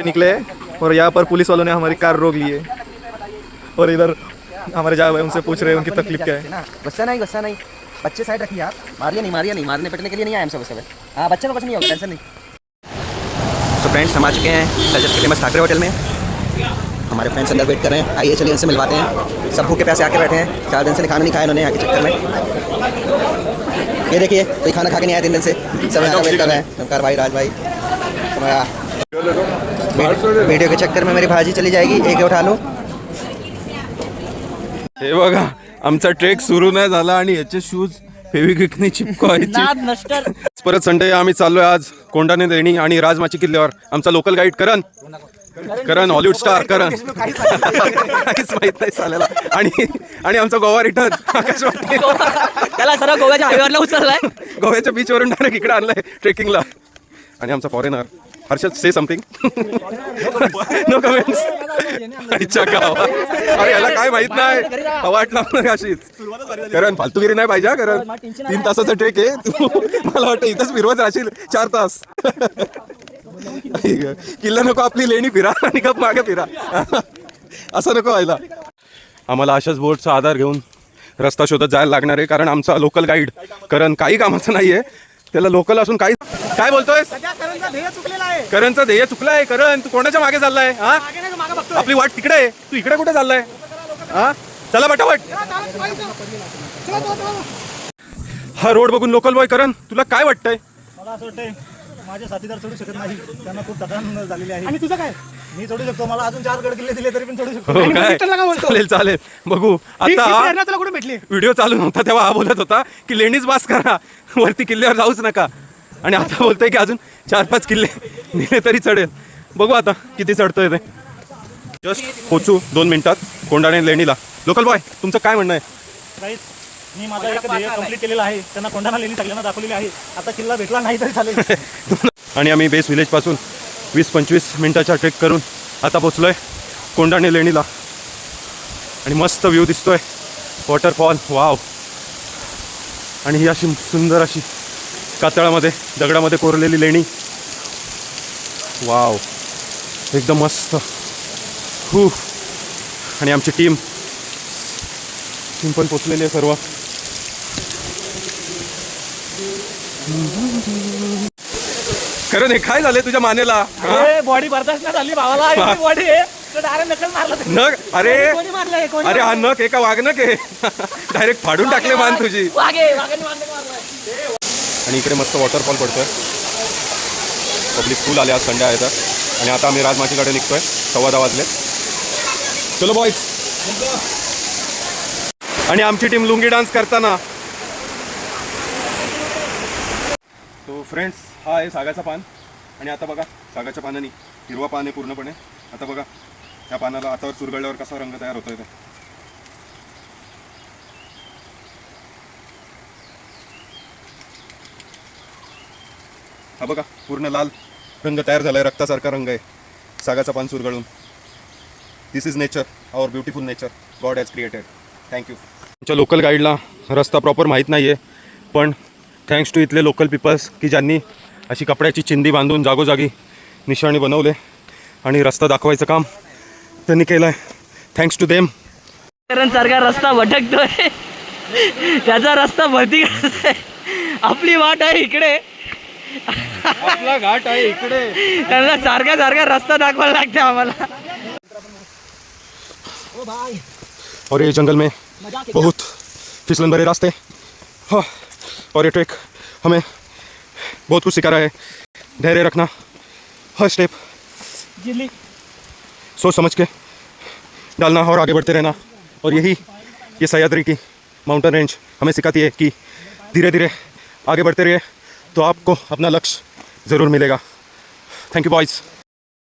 निकले और यहाँ पर पुलिस वालों ने हमारी कार रोक ली है और इधर हमारे जा भाई उनसे पूछ रहे हैं उनकी तकलीफ क्या है। गुस्सा नहीं, बच्चे साइड रखिए आप। मारिए नहीं, मारने पिटने के लिए नहीं आए हम सब। हाँ, बच्चे को कुछ नहीं होगा, टेंशन नहीं। तो फ्रेंड्स हम आ चुके हैं सजद के फेमस ठाकरे होटल में। हमारे फ्रेंड्स अंदर वेट कर रहे हैं, आइए चलिए उनसे मिलवाते हैं। सब भूखे प्यासे आके बैठे हैं, 4 दिन से खाना नहीं खाया इन्होंने यहाँ के चक्कर में। ये देखिए कोई खाना खा के नहीं आया 3 दिन से, सब यहाँ वेट कर रहे हैं। नमस्कार भाई, राज भाई। वीडियो के चक्कर में मेरी भाजी चली जाएगी, एक उठा लो। हे बघा आमचा ट्रेक सुरू नाही झाला आणि याचे शूज फेविक्विकने चिपकवायचे। परत संडे आम्ही चाललोय आज कोंडाणे लेणी आणि राजमाची किल्ल्यावर। आमचा लोकल गाईड करण हॉलिवूड स्टार करण काहीच माहित नाही चालेला आणि आमचा गोवा रिटर्न आकाश वाटते त्याला सरळ गोव्याच्या हायवेवरला उचललाय, गोव्याच्या बीचवरून डायरेक्ट इकडे आणलाय ट्रेकिंगला। आणि आमचा foreigner Harshad say something no comments. इच्छा गाव अरे याला काय माहित नाही, वाट लावणार अशीच। कारण फालतूगिरी नाही पाहिजे कारण 3 तासाचा ट्रेक आहे, तू मला वाटतं इथंच फिरवत राहशील 4 तास। किल्ला नको आपली लेणी फिरा आणि गप मागे फिरा, असं नको व्हायला। आम्हाला अशाच बोटचा आधार घेऊन रस्ता शोधत जायला लागणार आहे कारण आमचा लोकल गाईड करण काही कामाचं नाहीये, त्याला लोकल असून काही काय बोलतोय। करणचा ध्येय चुकला आहे। करण तू कोणाच्या मागे चाललाय? हा आपली वाट तिकडे आहे, तू इकडे कुठे चाललाय? हा चला पटापट। हा रोड बघून लोकल बॉय करण तुला काय वाटतंय? मला असं वाटतंय माझे साथीदार चढू शकत नाही, त्यांना खूप थकान झालेली आहे। आणि तुझं काय? मी चढू शकतो, मला अजून 4 गड किल्ले दिले तरी पण चढू शकतो। चालेल बघू। आता कुठे भेटली? व्हिडिओ चालू नव्हता तेव्हा हा बोलत होता की लेणीच बास करा, वरती किल्ल्यावर जाऊच नका। आणि आता बोलतोय की अजून 4-5 किल्ले दिले तरी चढेल। बघू आता किती चढतोय ते। जस्ट पोचू 2 मिनिटात कोंडाणे लेणीला। लोकल बॉय तुमचं काय म्हणणं आहे? मी माझा एक ध्येय कंप्लीट केलेला आहे, त्यांना कोंडाणा लेणी सगळ्यांना दाखवलेली आहे। आता किल्ला भेटला नाही तरी चालेल। आणि आम्ही बेस विलेज पासून 20-25 मिनिटाचा ट्रेक करून आता पोचलोय कोंडाणे लेणीला। आणि मस्त व्ह्यू दिसतोय, वॉटरफॉल वाव। आणि ही अशी सुंदर अशी कातळामध्ये दगडामध्ये कोरलेली लेणी वाव, एकदम मस्त। आणि आमची टीम पण पोचलेली आहे सर्व। खरं नाही काय झालंय तुझ्या मानेला? बॉडी बर्दाश्त नाही झाली भावाला, बॉडी नकल मारला नख। अरे हा नख एका वाघनख आहे, डायरेक्ट फाडून टाकले मान तुझी। आणि इकडे मस्त वॉटरफॉल पडतोय, पब्लिक फुल आले, आज संडे आहे तर। आणि आता आम्ही राजमाचीकडे निघतोय, 10:15 वाजले। चलो बॉयज। आणि आमची टीम लुंगी डान्स करताना। तो फ्रेंड्स हा आहे सागाचा पान। आणि आता बघा सागाच्या पानाने हिरवा पान आहे पूर्णपणे। आता बघा या पानाला हातावर चुरगळल्यावर कसा रंग तयार होतोय ते। हा बघा पूर्ण लाल रंग तयार झालाय, रक्तासारखा रंग आहे सागाचा पान चुरगळून। This is nature, our beautiful nature God has created. Thank you. आमच्या लोकल गाईडला रस्ता प्रॉपर माहीत नाही आहे, पण थँक्स टू इथले लोकल पीपल्स की ज्यांनी अशी कपड्याची चिंदी बांधून जागोजागी निशाणी बनवले आणि रस्ता दाखवायचं काम त्यांनी केलं आहे। Thanks to them. सारखा रस्ता भटकतोय, त्याचा रस्ता भरती करतोय। आपली वाट आहे इकडे, आपला घाट आहे इकडे, त्यांना सारखा रस्ता दाखवायला लागते आम्हाला। और ये जंगल में बहुत फिसलन भरे रास्ते। हाँ, और ये ट्रैक हमें बहुत कुछ सिखा रहा है। धैर्य रखना, हर स्टेप सोच समझ के डालना और आगे बढ़ते रहना। और यही ये सह्याद्री की माउंटेन रेंज हमें सिखाती है कि धीरे धीरे आगे बढ़ते रहिए तो आपको अपना लक्ष्य ज़रूर मिलेगा। Thank you boys.